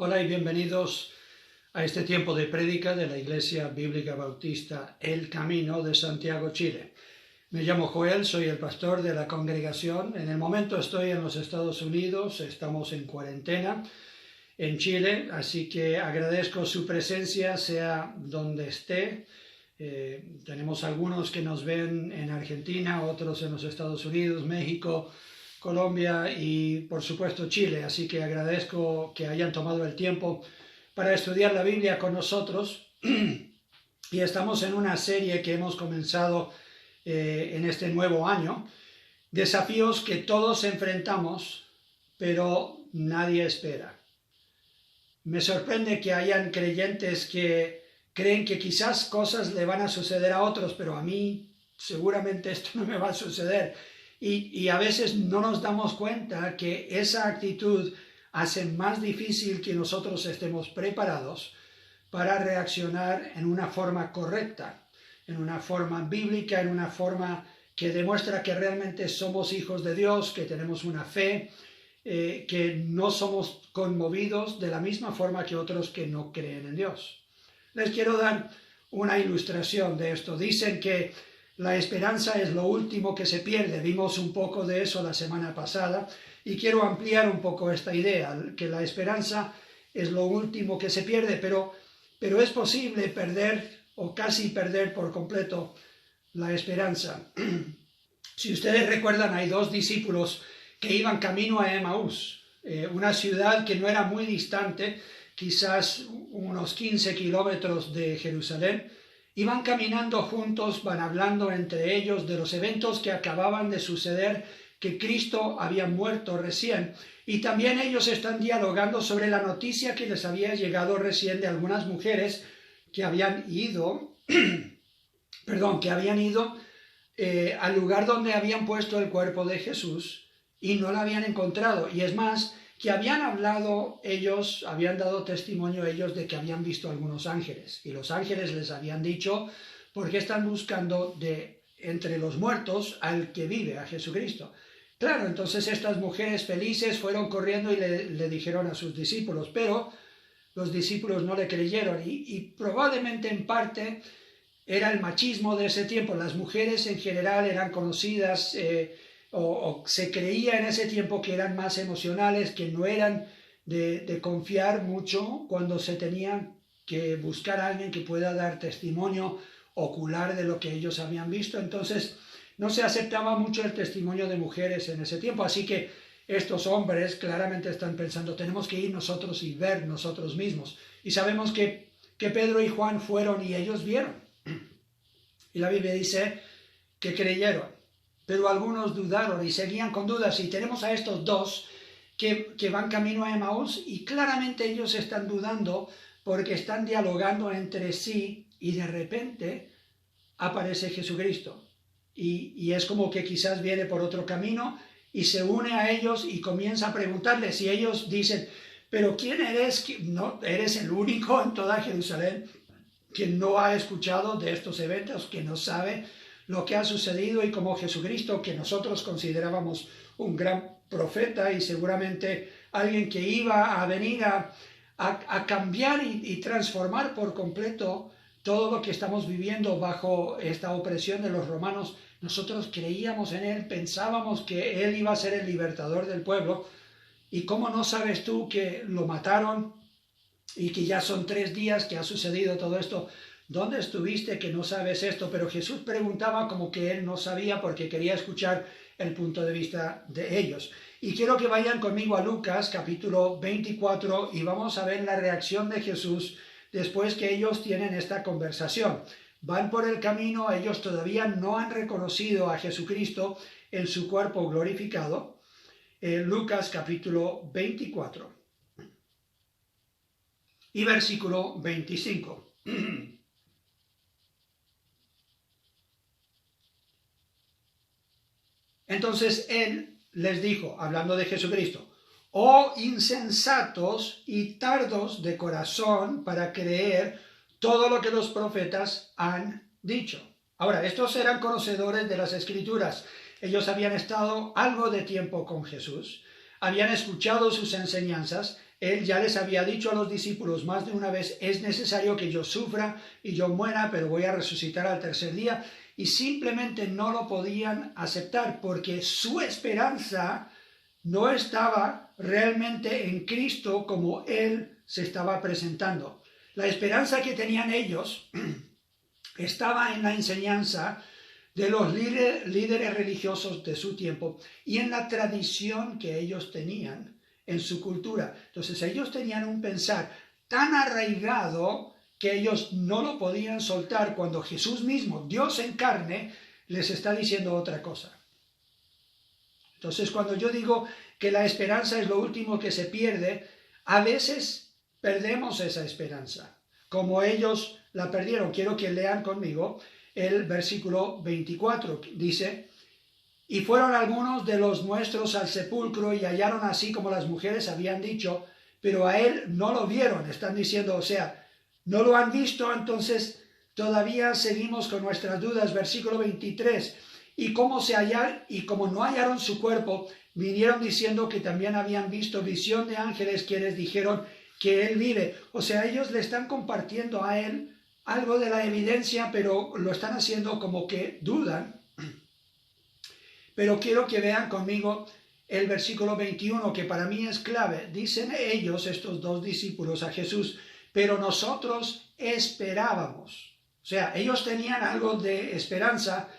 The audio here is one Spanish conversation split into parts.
Hola y bienvenidos a este tiempo de prédica de la Iglesia Bíblica Bautista El Camino de Santiago, Chile. Me llamo Joel, soy el pastor de la congregación. En el momento estoy en los Estados Unidos, estamos en cuarentena en Chile, así que agradezco su presencia, sea donde esté. Tenemos algunos que nos ven en Argentina, otros en los Estados Unidos, México, Colombia y por supuesto Chile, así que agradezco que hayan tomado el tiempo para estudiar la Biblia con nosotros. Y estamos en una serie que hemos comenzado en este nuevo año, desafíos que todos enfrentamos, pero nadie espera. Me sorprende que hayan creyentes que creen que quizás cosas le van a suceder a otros, pero a mí seguramente esto no me va a suceder. Y a veces no nos damos cuenta que esa actitud hace más difícil que nosotros estemos preparados para reaccionar en una forma correcta, en una forma bíblica, en una forma que demuestra que realmente somos hijos de Dios, que tenemos una fe, que no somos conmovidos de la misma forma que otros que no creen en Dios. Les quiero dar una ilustración de esto. Dicen que la esperanza es lo último que se pierde. Vimos un poco de eso la semana pasada y quiero ampliar un poco esta idea, que la esperanza es lo último que se pierde, pero es posible perder o casi perder por completo la esperanza. Si ustedes recuerdan, hay dos discípulos que iban camino a Emaús, una ciudad que no era muy distante, quizás unos 15 kilómetros de Jerusalén. Iban caminando juntos, van hablando entre ellos de los eventos que acababan de suceder, que Cristo había muerto recién, y también ellos están dialogando sobre la noticia que les había llegado recién de algunas mujeres que habían ido, al lugar donde habían puesto el cuerpo de Jesús y no la habían encontrado. Y es más, que habían hablado ellos, habían dado testimonio ellos de que habían visto algunos ángeles. Y los ángeles les habían dicho, ¿por qué están buscando de entre los muertos al que vive, a Jesucristo? Claro, entonces estas mujeres felices fueron corriendo y le dijeron a sus discípulos, pero los discípulos no le creyeron y probablemente en parte era el machismo de ese tiempo. Las mujeres en general eran conocidas o se creía en ese tiempo que eran más emocionales, que no eran de confiar mucho cuando se tenían que buscar a alguien que pueda dar testimonio ocular de lo que ellos habían visto. Entonces no se aceptaba mucho el testimonio de mujeres en ese tiempo, así que estos hombres claramente están pensando, tenemos que ir nosotros y ver nosotros mismos. Y sabemos que Pedro y Juan fueron y ellos vieron. Y la Biblia dice que creyeron, pero algunos dudaron y seguían con dudas. Y tenemos a estos dos que van camino a Emaús y claramente ellos están dudando porque están dialogando entre sí y de repente aparece Jesucristo. Y es como que quizás viene por otro camino y se une a ellos y comienza a preguntarles. Y ellos dicen, ¿pero quién eres? ¿No eres el único en toda Jerusalén que no ha escuchado de estos eventos, que no sabe lo que ha sucedido? Y como Jesucristo, que nosotros considerábamos un gran profeta y seguramente alguien que iba a venir a cambiar y transformar por completo todo lo que estamos viviendo bajo esta opresión de los romanos, nosotros creíamos en él, pensábamos que él iba a ser el libertador del pueblo. ¿Y cómo no sabes tú que lo mataron y que ya son 3 días que ha sucedido todo esto? ¿Dónde estuviste que no sabes esto? Pero Jesús preguntaba como que él no sabía porque quería escuchar el punto de vista de ellos. Y quiero que vayan conmigo a Lucas capítulo 24 y vamos a ver la reacción de Jesús después que ellos tienen esta conversación. Van por el camino, ellos todavía no han reconocido a Jesucristo en su cuerpo glorificado. Lucas capítulo 24 y versículo 25. Entonces él les dijo, hablando de Jesucristo, oh insensatos y tardos de corazón para creer todo lo que los profetas han dicho. Ahora, estos eran conocedores de las Escrituras. Ellos habían estado algo de tiempo con Jesús, habían escuchado sus enseñanzas, Él ya les había dicho a los discípulos más de una vez, es necesario que yo sufra y yo muera, pero voy a resucitar al tercer día. Y simplemente no lo podían aceptar porque su esperanza no estaba realmente en Cristo como Él se estaba presentando. La esperanza que tenían ellos estaba en la enseñanza de los líderes religiosos de su tiempo y en la tradición que ellos tenían en su cultura. Entonces ellos tenían un pensar tan arraigado que ellos no lo podían soltar cuando Jesús mismo, Dios en carne, les está diciendo otra cosa. Entonces cuando yo digo que la esperanza es lo último que se pierde, a veces perdemos esa esperanza, como ellos la perdieron. Quiero que lean conmigo el versículo 24, dice: y fueron algunos de los nuestros al sepulcro y hallaron así como las mujeres habían dicho, pero a él no lo vieron. Están diciendo, o sea, no lo han visto, entonces todavía seguimos con nuestras dudas. Versículo 23, y como no hallaron su cuerpo, vinieron diciendo que también habían visto visión de ángeles quienes dijeron que él vive. O sea, ellos le están compartiendo a él algo de la evidencia, pero lo están haciendo como que dudan. Pero quiero que vean conmigo el versículo 21, que para mí es clave. Dicen ellos, estos dos discípulos, a Jesús, pero nosotros esperábamos. O sea, ellos tenían algo de esperanza,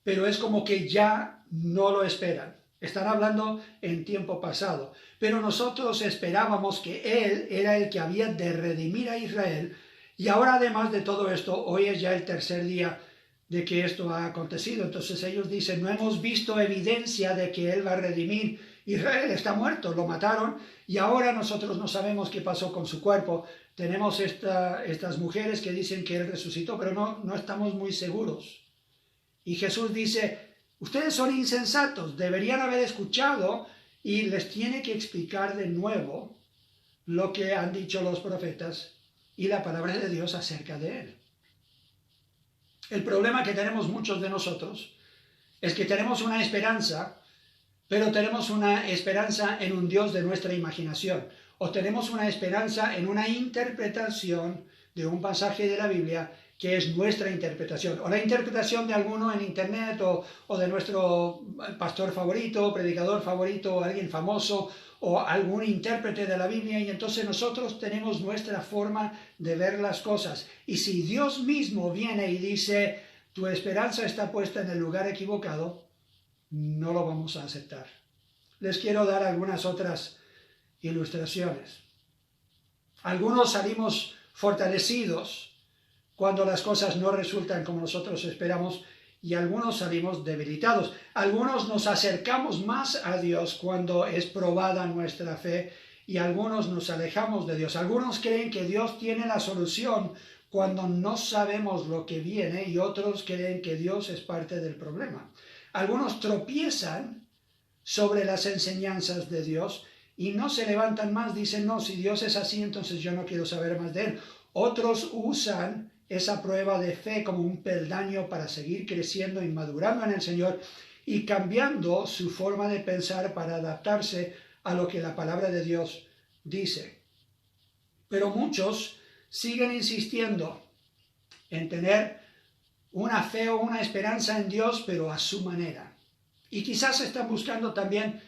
pero es como que ya no lo esperan. Están hablando en tiempo pasado. Pero nosotros esperábamos que Él era el que había de redimir a Israel. Y ahora, además de todo esto, hoy es ya el tercer día de que esto ha acontecido. Entonces ellos dicen, no hemos visto evidencia de que Él va a redimir. Israel está muerto, lo mataron, y ahora nosotros no sabemos qué pasó con su cuerpo. Tenemos estas mujeres que dicen que Él resucitó, pero no estamos muy seguros. Y Jesús dice, ustedes son insensatos, deberían haber escuchado, y les tiene que explicar de nuevo lo que han dicho los profetas y la palabra de Dios acerca de Él. El problema que tenemos muchos de nosotros es que tenemos una esperanza, pero tenemos una esperanza en un Dios de nuestra imaginación, o tenemos una esperanza en una interpretación de un pasaje de la Biblia que es nuestra interpretación, o la interpretación de alguno en internet, o de nuestro pastor favorito, predicador favorito, o alguien famoso, o algún intérprete de la Biblia, y entonces nosotros tenemos nuestra forma de ver las cosas. Y si Dios mismo viene y dice, tu esperanza está puesta en el lugar equivocado, no lo vamos a aceptar. Les quiero dar algunas otras ilustraciones. Algunos salimos fortalecidos cuando las cosas no resultan como nosotros esperamos, y algunos salimos debilitados. Algunos nos acercamos más a Dios cuando es probada nuestra fe, y algunos nos alejamos de Dios. Algunos creen que Dios tiene la solución cuando no sabemos lo que viene, y otros creen que Dios es parte del problema. Algunos tropiezan sobre las enseñanzas de Dios y no se levantan más, dicen, no, si Dios es así, entonces yo no quiero saber más de Él. Otros usan esa prueba de fe como un peldaño para seguir creciendo y madurando en el Señor y cambiando su forma de pensar para adaptarse a lo que la palabra de Dios dice. Pero muchos siguen insistiendo en tener una fe o una esperanza en Dios, pero a su manera. Y quizás están buscando también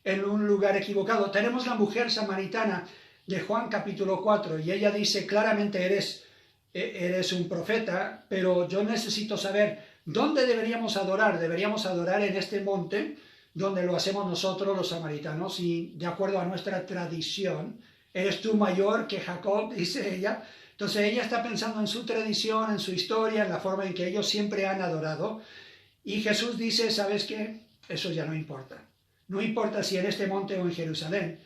en un lugar equivocado. Tenemos la mujer samaritana de Juan capítulo 4, y ella dice claramente, eres un profeta, pero yo necesito saber dónde deberíamos adorar. Deberíamos adorar en este monte donde lo hacemos nosotros los samaritanos, y de acuerdo a nuestra tradición. ¿Eres tú mayor que Jacob?, dice ella. Entonces ella está pensando en su tradición, en su historia, en la forma en que ellos siempre han adorado. Y Jesús dice, ¿sabes qué? Eso ya no importa. No importa si en este monte o en Jerusalén.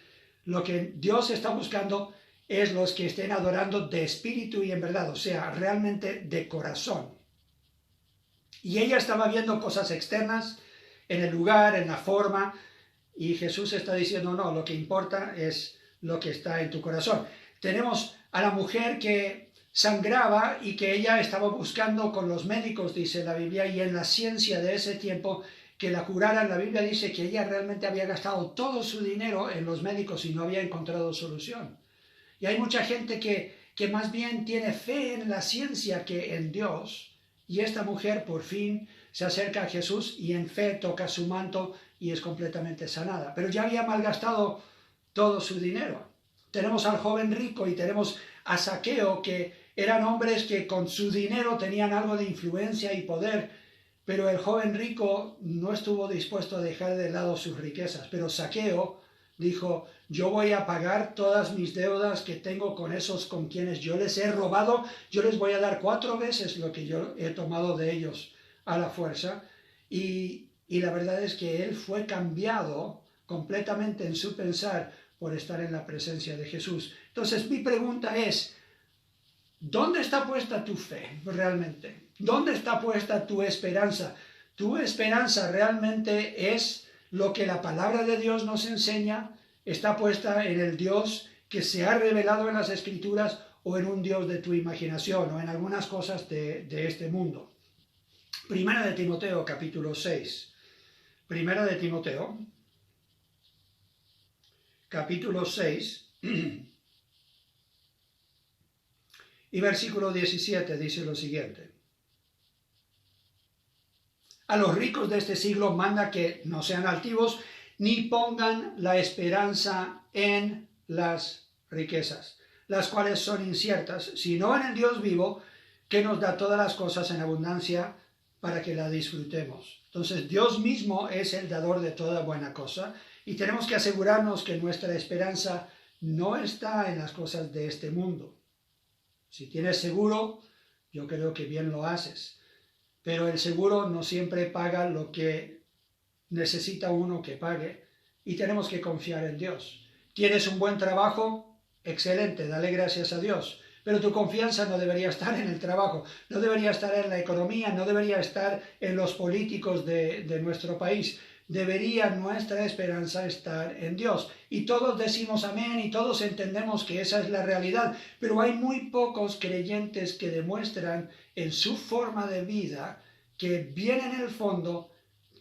Lo que Dios está buscando es los que estén adorando de espíritu y en verdad, o sea, realmente de corazón. Y ella estaba viendo cosas externas en el lugar, en la forma, y Jesús está diciendo, no, lo que importa es lo que está en tu corazón. Tenemos a la mujer que sangraba y que ella estaba buscando con los médicos, dice la Biblia, y en la ciencia de ese tiempo, que la curaran. La Biblia dice que ella realmente había gastado todo su dinero en los médicos y no había encontrado solución. Y hay mucha gente que más bien tiene fe en la ciencia que en Dios. Y esta mujer por fin se acerca a Jesús y en fe toca su manto y es completamente sanada. Pero ya había malgastado todo su dinero. Tenemos al joven rico y tenemos a Zaqueo, que eran hombres que con su dinero tenían algo de influencia y poder, pero el joven rico no estuvo dispuesto a dejar de lado sus riquezas. Pero Zaqueo dijo: yo voy a pagar todas mis deudas que tengo con esos con quienes yo les he robado, yo les voy a dar 4 veces lo que yo he tomado de ellos a la fuerza. Y la verdad es que él fue cambiado completamente en su pensar por estar en la presencia de Jesús. Entonces mi pregunta es: ¿dónde está puesta tu fe realmente? ¿Dónde está puesta tu esperanza? ¿Tu esperanza realmente es lo que la palabra de Dios nos enseña? ¿Está puesta en el Dios que se ha revelado en las Escrituras o en un Dios de tu imaginación o en algunas cosas de este mundo? Primera de Timoteo, capítulo 6. Primera de Timoteo, capítulo 6, y versículo 17 dice lo siguiente: a los ricos de este siglo manda que no sean altivos, ni pongan la esperanza en las riquezas, las cuales son inciertas, sino en el Dios vivo, que nos da todas las cosas en abundancia para que la disfrutemos. Entonces Dios mismo es el dador de toda buena cosa y tenemos que asegurarnos que nuestra esperanza no está en las cosas de este mundo. Si tienes seguro, yo creo que bien lo haces, pero el seguro no siempre paga lo que necesita uno que pague y tenemos que confiar en Dios. ¿Tienes un buen trabajo? Excelente, dale gracias a Dios. Pero tu confianza no debería estar en el trabajo, no debería estar en la economía, no debería estar en los políticos de nuestro país. Debería nuestra esperanza estar en Dios. Y todos decimos amén y todos entendemos que esa es la realidad, pero hay muy pocos creyentes que demuestran en su forma de vida que bien en el fondo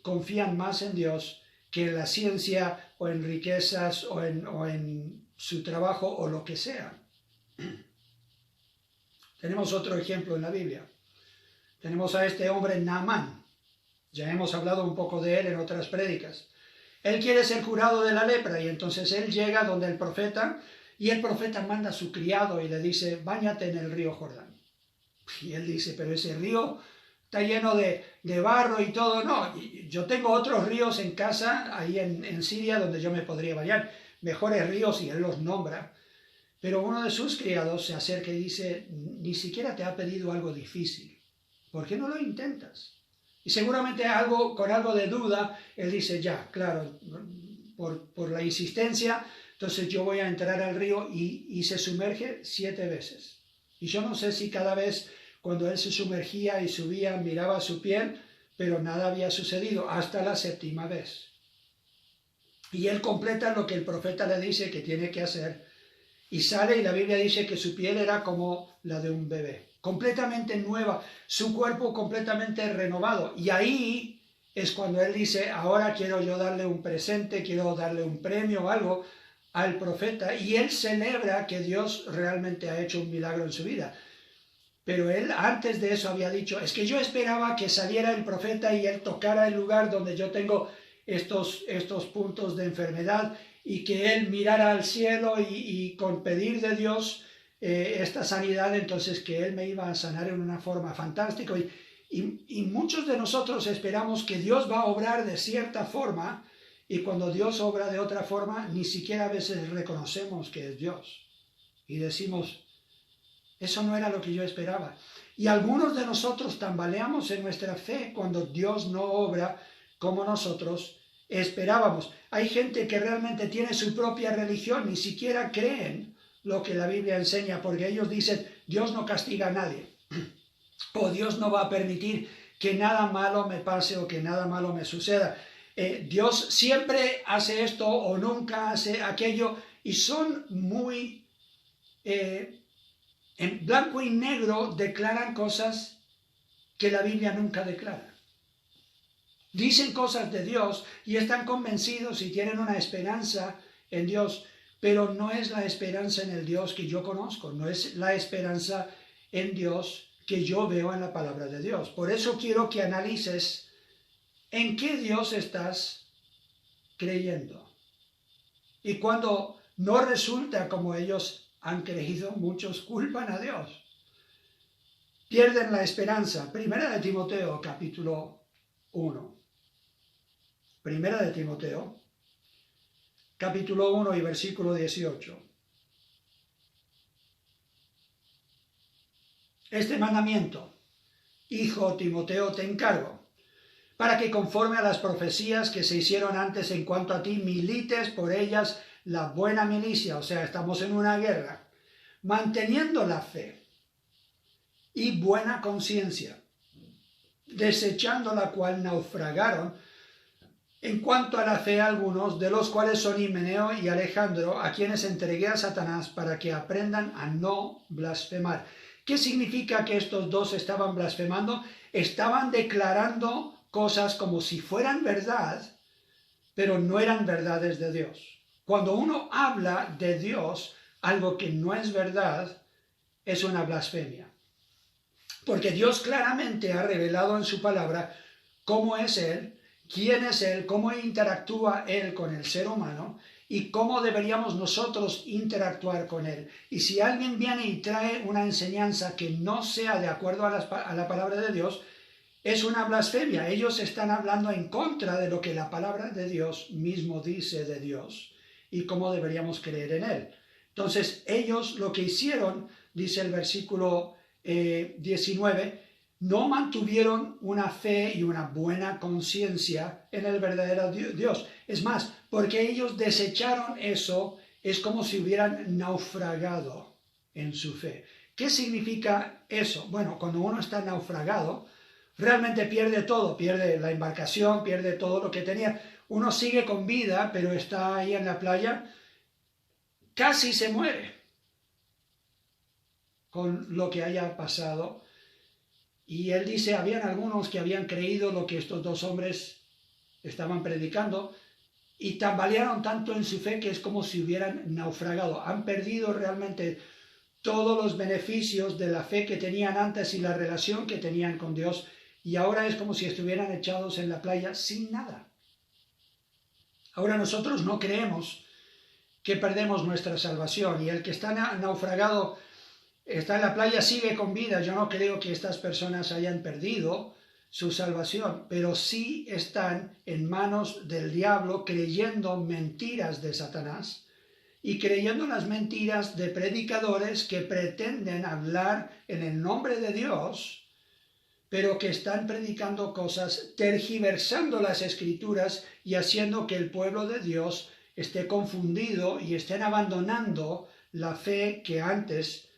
confían más en Dios que en la ciencia o en riquezas o en su trabajo o lo que sea. Tenemos otro ejemplo en la Biblia. Tenemos a este hombre Naamán. Ya hemos hablado un poco de él en otras prédicas. Él quiere ser curado de la lepra y entonces él llega donde el profeta y el profeta manda a su criado y le dice: báñate en el río Jordán. Y él dice: pero ese río está lleno de barro y todo. No, yo tengo otros ríos en casa, ahí en Siria, donde yo me podría bañar. Mejores ríos, y él los nombra. Pero uno de sus criados se acerca y dice: ni siquiera te ha pedido algo difícil. ¿Por qué no lo intentas? Y seguramente con algo de duda, él dice: ya, claro, por la insistencia, entonces yo voy a entrar al río, y se sumerge 7 veces. Y yo no sé si cada vez cuando él se sumergía y subía miraba su piel, pero nada había sucedido hasta la 7ª vez. Y él completa lo que el profeta le dice que tiene que hacer, y sale, y la Biblia dice que su piel era como la de un bebé, completamente nueva, su cuerpo completamente renovado. Y ahí es cuando él dice: ahora quiero yo darle un presente, quiero darle un premio o algo al profeta, y él celebra que Dios realmente ha hecho un milagro en su vida. Pero él antes de eso había dicho: es que yo esperaba que saliera el profeta y él tocara el lugar donde yo tengo estos puntos de enfermedad, y que él mirara al cielo y con pedir de Dios esta sanidad, entonces que él me iba a sanar en una forma fantástica. Y muchos de nosotros esperamos que Dios va a obrar de cierta forma, y cuando Dios obra de otra forma, ni siquiera a veces reconocemos que es Dios. Y decimos: eso no era lo que yo esperaba. Y algunos de nosotros tambaleamos en nuestra fe cuando Dios no obra como nosotros esperábamos. Hay gente que realmente tiene su propia religión, ni siquiera creen lo que la Biblia enseña, porque ellos dicen: Dios no castiga a nadie, o Dios no va a permitir que nada malo me pase o que nada malo me suceda. Dios siempre hace esto o nunca hace aquello, y son muy en blanco y negro, declaran cosas que la Biblia nunca declara. Dicen cosas de Dios y están convencidos y tienen una esperanza en Dios, pero no es la esperanza en el Dios que yo conozco, no es la esperanza en Dios que yo veo en la palabra de Dios. Por eso quiero que analices en qué Dios estás creyendo. Y cuando no resulta como ellos han creído, muchos culpan a Dios. Pierden la esperanza. Primera de Timoteo, capítulo 1. Primera de Timoteo, capítulo 1 y versículo 18. Este mandamiento, hijo Timoteo, te encargo, para que conforme a las profecías que se hicieron antes en cuanto a ti, milites por ellas la buena milicia, o sea, estamos en una guerra, manteniendo la fe y buena conciencia, desechando la cual naufragaron en cuanto a la fe algunos, de los cuales son Himeneo y Alejandro, a quienes entregué a Satanás para que aprendan a no blasfemar. ¿Qué significa que estos dos estaban blasfemando? Estaban declarando cosas como si fueran verdad, pero no eran verdades de Dios. Cuando uno habla de Dios, algo que no es verdad, es una blasfemia. Porque Dios claramente ha revelado en su palabra cómo es Él, quién es Él, cómo interactúa Él con el ser humano y cómo deberíamos nosotros interactuar con Él. Y si alguien viene y trae una enseñanza que no sea de acuerdo a la palabra de Dios, es una blasfemia. Ellos están hablando en contra de lo que la palabra de Dios mismo dice de Dios y cómo deberíamos creer en Él. Entonces, ellos lo que hicieron, dice el versículo 19, no mantuvieron una fe y una buena conciencia en el verdadero Dios. Es más, porque ellos desecharon eso, es como si hubieran naufragado en su fe. ¿Qué significa eso? Bueno, cuando uno está naufragado, realmente pierde todo, pierde la embarcación, pierde todo lo que tenía. Uno sigue con vida, pero está ahí en la playa, casi se muere con lo que haya pasado. Y él dice, habían algunos que habían creído lo que estos dos hombres estaban predicando y tambalearon tanto en su fe que es como si hubieran naufragado. Han perdido realmente todos los beneficios de la fe que tenían antes y la relación que tenían con Dios, y ahora es como si estuvieran echados en la playa sin nada. Ahora nosotros no creemos que perdemos nuestra salvación, y el que está naufragado está en la playa, sigue con vida. Yo no creo que estas personas hayan perdido su salvación, pero sí están en manos del diablo creyendo mentiras de Satanás y creyendo las mentiras de predicadores que pretenden hablar en el nombre de Dios, pero que están predicando cosas, tergiversando las escrituras y haciendo que el pueblo de Dios esté confundido y estén abandonando la fe que antes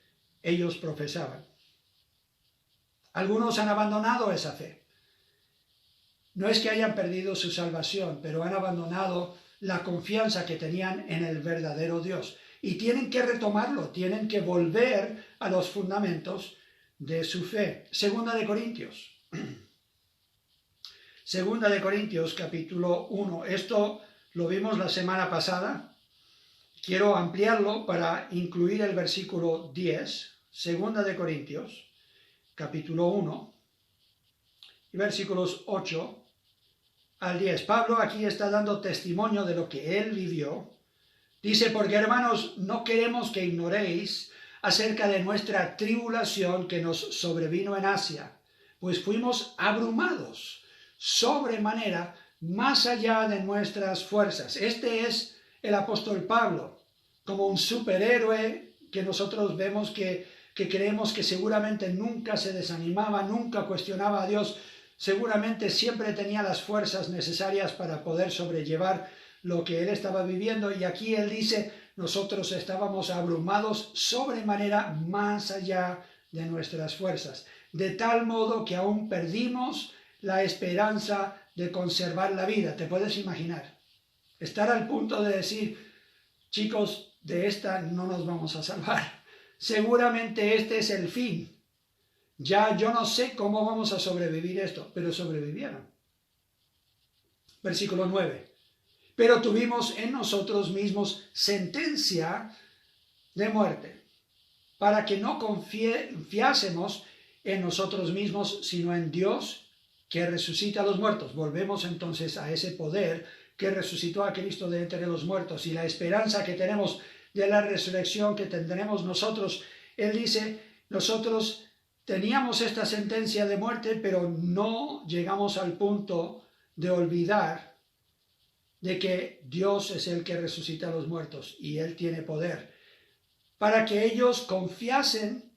ellos profesaban. Algunos han abandonado esa fe. No es que hayan perdido su salvación, pero han abandonado la confianza que tenían en el verdadero Dios. Y tienen que retomarlo, tienen que volver a los fundamentos de su fe. Segunda de Corintios. Segunda de Corintios, capítulo 1. Esto lo vimos la semana pasada. Quiero ampliarlo para incluir el versículo 10. Segunda de Corintios, capítulo 1, y versículos 8 al 10. Pablo aquí está dando testimonio de lo que él vivió. Dice, porque hermanos, no queremos que ignoréis acerca de nuestra tribulación que nos sobrevino en Asia, pues fuimos abrumados sobremanera, más allá de nuestras fuerzas. Este es el apóstol Pablo, como un superhéroe que nosotros vemos que creemos que seguramente nunca se desanimaba, nunca cuestionaba a Dios, seguramente siempre tenía las fuerzas necesarias para poder sobrellevar lo que él estaba viviendo. Y aquí él dice, nosotros estábamos abrumados sobremanera más allá de nuestras fuerzas, de tal modo que aún perdimos la esperanza de conservar la vida. ¿Te puedes imaginar? Estar al punto de decir, chicos, de esta no nos vamos a salvar. Seguramente este es el fin. Ya yo no sé cómo vamos a sobrevivir esto, pero sobrevivieron. Versículo 9. Pero tuvimos en nosotros mismos sentencia de muerte, para que no confiásemos en nosotros mismos, sino en Dios que resucita a los muertos. Volvemos entonces a ese poder que resucitó a Cristo de entre los muertos y la esperanza que tenemos de la resurrección que tendremos nosotros. Él dice, nosotros teníamos esta sentencia de muerte, pero no llegamos al punto de olvidar de que Dios es el que resucita a los muertos y Él tiene poder. Para que ellos confiasen,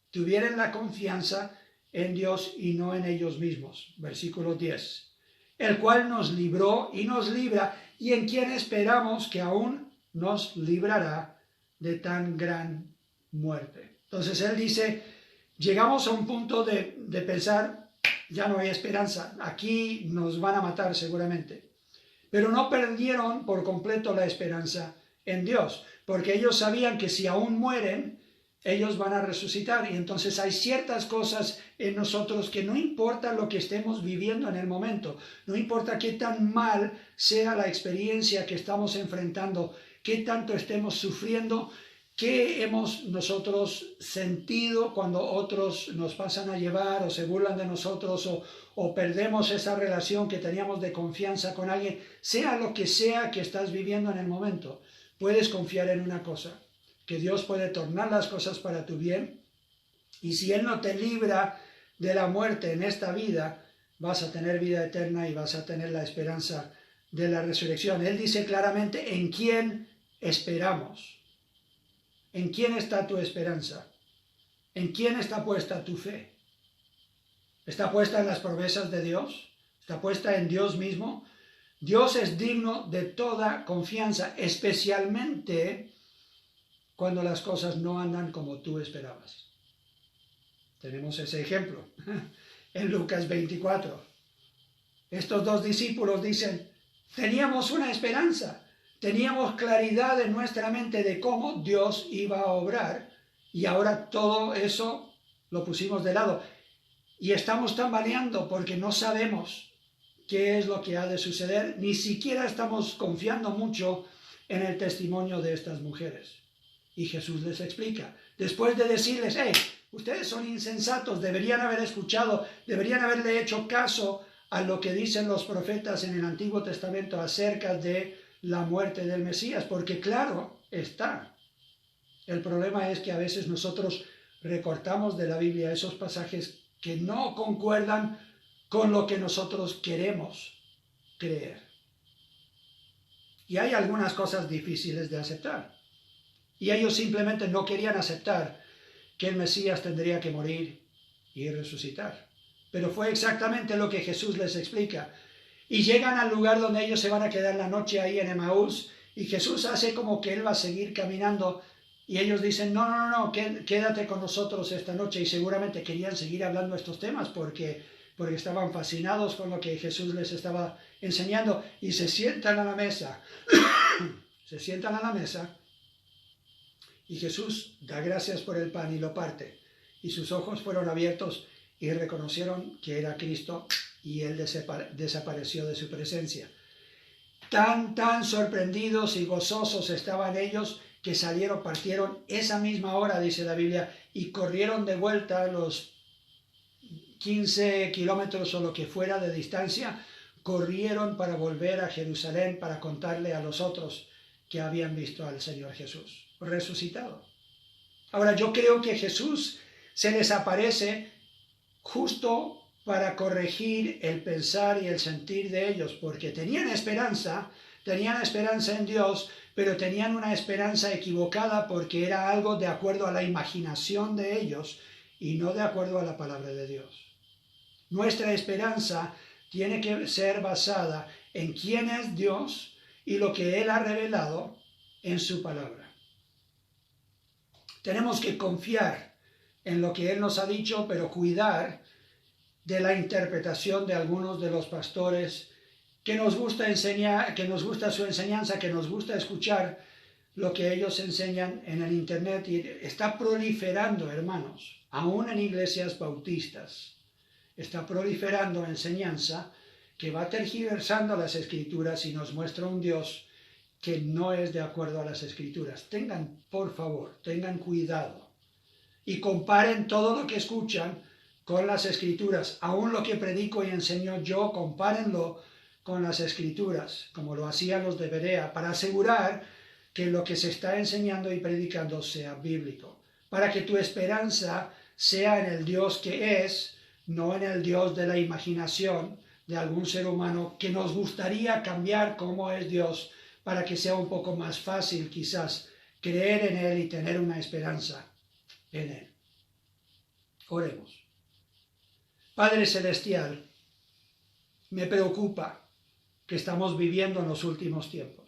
tuvieran la confianza en Dios y no en ellos mismos. Versículo 10. El cual nos libró y nos libra, y en quien esperamos que aún nos librará de tan gran muerte. Entonces Él dice, llegamos a un punto de pensar, ya no hay esperanza, aquí nos van a matar seguramente. Pero no perdieron por completo la esperanza en Dios, porque ellos sabían que si aún mueren, ellos van a resucitar. Y entonces hay ciertas cosas en nosotros que no importa lo que estemos viviendo en el momento, no importa qué tan mal sea la experiencia que estamos enfrentando, qué tanto estemos sufriendo, qué hemos nosotros sentido cuando otros nos pasan a llevar o se burlan de nosotros o perdemos esa relación que teníamos de confianza con alguien, sea lo que sea que estás viviendo en el momento, puedes confiar en una cosa, que Dios puede tornar las cosas para tu bien, y si Él no te libra de la muerte en esta vida, vas a tener vida eterna y vas a tener la esperanza de la resurrección. Él dice claramente en quién esperamos. ¿En quién está tu esperanza? ¿En quién está puesta tu fe? ¿Está puesta en las promesas de Dios? ¿Está puesta en Dios mismo? Dios es digno de toda confianza, especialmente cuando las cosas no andan como tú esperabas. Tenemos ese ejemplo en Lucas 24. Estos dos discípulos dicen, teníamos una esperanza, teníamos claridad en nuestra mente de cómo Dios iba a obrar y ahora todo eso lo pusimos de lado. Y estamos tambaleando porque no sabemos qué es lo que ha de suceder, ni siquiera estamos confiando mucho en el testimonio de estas mujeres. Y Jesús les explica, después de decirles, hey, ustedes son insensatos, deberían haber escuchado, deberían haberle hecho caso a lo que dicen los profetas en el Antiguo Testamento acerca de la muerte del Mesías, porque claro está. El problema es que a veces nosotros recortamos de la Biblia esos pasajes que no concuerdan con lo que nosotros queremos creer. Y hay algunas cosas difíciles de aceptar. Y ellos simplemente no querían aceptar que el Mesías tendría que morir y resucitar. Pero fue exactamente lo que Jesús les explica. Y llegan al lugar donde ellos se van a quedar la noche ahí en Emaús, y Jesús hace como que Él va a seguir caminando, y ellos dicen, no, quédate con nosotros esta noche, y seguramente querían seguir hablando estos temas porque estaban fascinados con lo que Jesús les estaba enseñando, y se sientan a la mesa, y Jesús da gracias por el pan y lo parte, y sus ojos fueron abiertos y reconocieron que era Cristo, y Él desapareció de su presencia. Tan sorprendidos y gozosos estaban ellos que partieron esa misma hora, dice la Biblia, y corrieron de vuelta los 15 kilómetros o lo que fuera de distancia, corrieron para volver a Jerusalén para contarle a los otros que habían visto al Señor Jesús resucitado. Ahora, yo creo que Jesús se les aparece justo para corregir el pensar y el sentir de ellos, porque tenían esperanza en Dios, pero tenían una esperanza equivocada porque era algo de acuerdo a la imaginación de ellos y no de acuerdo a la palabra de Dios. Nuestra esperanza tiene que ser basada en quién es Dios y lo que Él ha revelado en su palabra. Tenemos que confiar en lo que Él nos ha dicho, pero cuidar de la interpretación de algunos de los pastores que nos gusta enseñar, que nos gusta su enseñanza, que nos gusta escuchar lo que ellos enseñan en el internet, y está proliferando, hermanos, aún en iglesias bautistas, está proliferando enseñanza que va tergiversando las Escrituras y nos muestra un Dios que no es de acuerdo a las Escrituras. Por favor, tengan cuidado y comparen todo lo que escuchan con las Escrituras. Aún lo que predico y enseño yo, compárenlo con las Escrituras, como lo hacían los de Berea, para asegurar que lo que se está enseñando y predicando sea bíblico, para que tu esperanza sea en el Dios que es, no en el Dios de la imaginación de algún ser humano que nos gustaría cambiar cómo es Dios para que sea un poco más fácil quizás creer en Él y tener una esperanza en Él. Oremos. Padre Celestial, me preocupa que estamos viviendo en los últimos tiempos,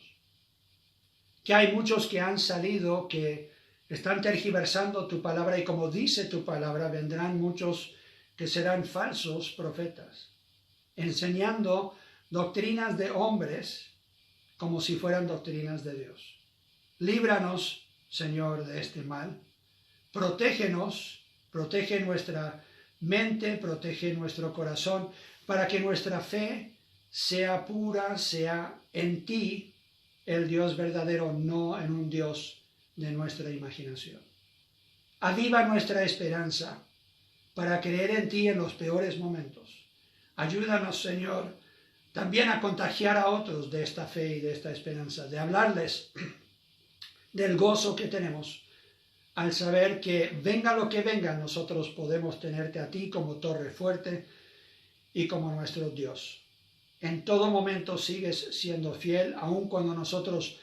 que hay muchos que han salido, que están tergiversando tu palabra y como dice tu palabra, vendrán muchos que serán falsos profetas, enseñando doctrinas de hombres como si fueran doctrinas de Dios. Líbranos, Señor, de este mal. Protégenos, protege nuestra mente, protege nuestro corazón, para que nuestra fe sea pura, sea en ti, el Dios verdadero, no en un Dios de nuestra imaginación. Aviva nuestra esperanza para creer en ti en los peores momentos. Ayúdanos, Señor, también a contagiar a otros de esta fe y de esta esperanza, de hablarles del gozo que tenemos al saber que venga lo que venga, nosotros podemos tenerte a ti como torre fuerte y como nuestro Dios. En todo momento sigues siendo fiel, aun cuando nosotros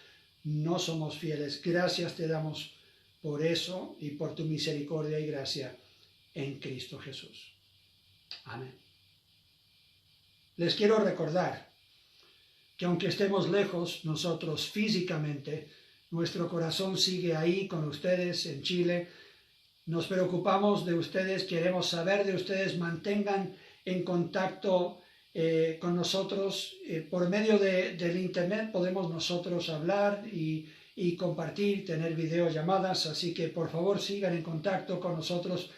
no somos fieles. Gracias te damos por eso y por tu misericordia y gracia en Cristo Jesús. Amén. Les quiero recordar que aunque estemos lejos nosotros físicamente, nuestro corazón sigue ahí con ustedes en Chile. Nos preocupamos de ustedes, queremos saber de ustedes, mantengan en contacto con nosotros. Por medio del internet podemos nosotros hablar y compartir, tener videollamadas, así que por favor sigan en contacto con nosotros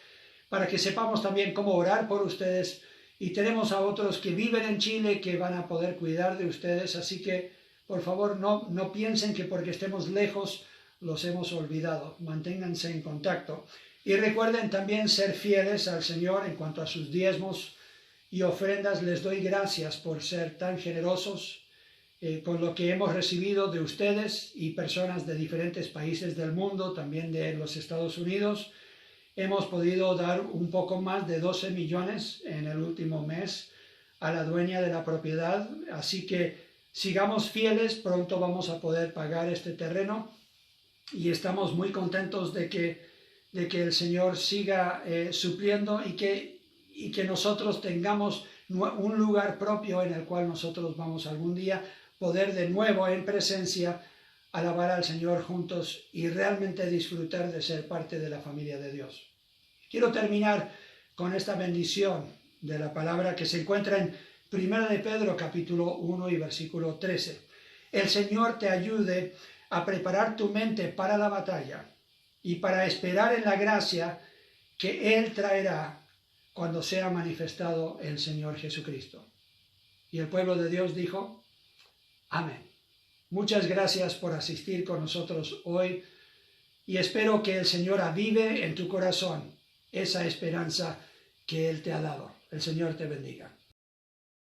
para que sepamos también cómo orar por ustedes. Y tenemos a otros que viven en Chile que van a poder cuidar de ustedes, así que por favor no piensen que porque estemos lejos los hemos olvidado. Manténganse en contacto. Y recuerden también ser fieles al Señor en cuanto a sus diezmos y ofrendas. Les doy gracias por ser tan generosos con lo que hemos recibido de ustedes y personas de diferentes países del mundo, también de los Estados Unidos. Hemos podido dar un poco más de 12 millones en el último mes a la dueña de la propiedad, así que sigamos fieles, pronto vamos a poder pagar este terreno y estamos muy contentos de que el Señor siga supliendo y que nosotros tengamos un lugar propio en el cual nosotros vamos algún día poder de nuevo en presencia alabar al Señor juntos y realmente disfrutar de ser parte de la familia de Dios. Quiero terminar con esta bendición de la palabra que se encuentra en 1 de Pedro capítulo 1 y versículo 13. El Señor te ayude a preparar tu mente para la batalla y para esperar en la gracia que Él traerá cuando sea manifestado el Señor Jesucristo. Y el pueblo de Dios dijo, amén. Muchas gracias por asistir con nosotros hoy y espero que el Señor avive en tu corazón esa esperanza que Él te ha dado. El Señor te bendiga.